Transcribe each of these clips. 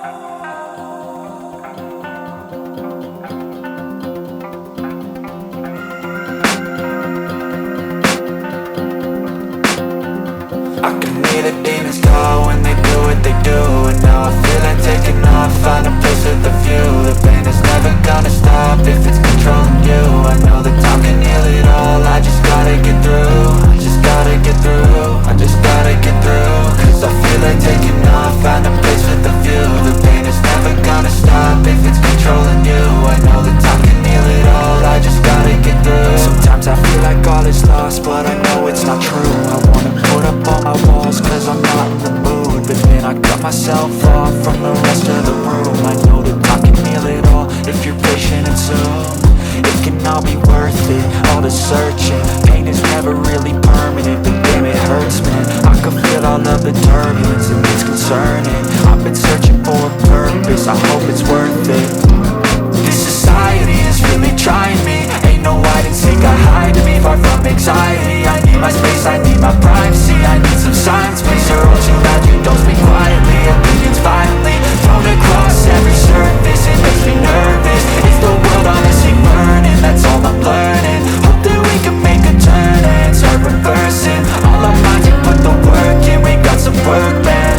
I can hear the demons call when they do what they do. And now I feel like taking off, find a place with a view. The pain is never gonna stop if it's controlling you. I know that time can heal it all, I just gotta get through. I just gotta get through, I just gotta get through. Cause I feel like taking off, find a place with a view. The pain is never gonna stop if it's controlling you. I know that time can heal it all, I just gotta get through. Sometimes I feel like all is lost, but I know it's not true. I wanna put up all my walls cause I'm not in the mood, but then I cut myself off from the rest of the room. I know that time can heal it all if you're patient and soon. It can all be worth it, all the searching. Pain is never really permanent, but damn it hurts, man. I can feel all of the turbulence and it's concerning. I've been searching for a purpose, I hope it's worth it. This society is really trying me. Ain't no hide and seek, I hide to be far from anxiety. I need my space, I need my privacy. I need some silence, please. You're all too loud, you don't speak quietly. Opinions violently thrown across every surface. It makes me nervous. Is the world honestly burning? That's all I'm learning. Hope that we can make a turn and start reversing all our minds and put the work in. We got some work, man.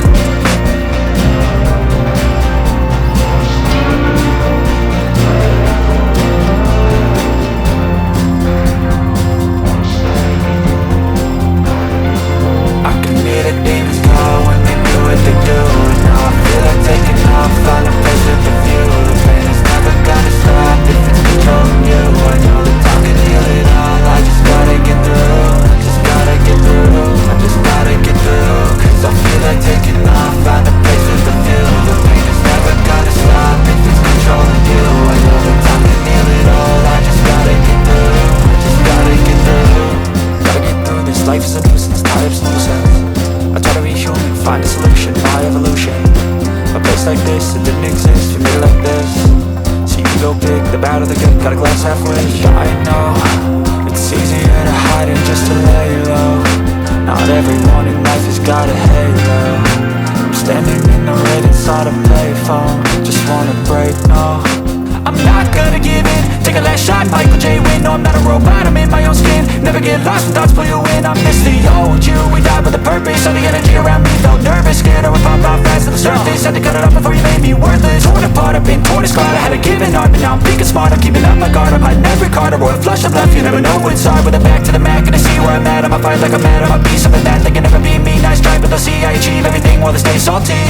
Life is a nuisance, tired of snoozing. I try to be human, find a solution, my evolution. A place like this, it didn't exist for me like this. See you go big, the bad or the good, got a glass halfway. I know, it's easier to hide than just to lay low. Not everyone in life has got a halo. I'm standing in the red inside a payphone. Just wanna break, no, I'm not gonna give in. Take a last shot, Michael J. Win. No, I'm not a robot, I'm in my own skin. Never get lost when thoughts pull you in. I miss the old you, we died with a purpose. All the energy around me felt nervous. Scared I would pop out fast to the surface. Had to cut it off before you made me worthless. Torn apart, I've been torn and scarred. I had a given art, but now I'm thinking smart. I'm keeping up my guard, I'm hiding every card. A royal flush I've left, you never know what's hard. With a back to the mat, gonna see where I'm at. I'ma fight like I'm mad, I'ma be something that they can never be me. Nice try, but they'll see I achieve everything while they stay salty.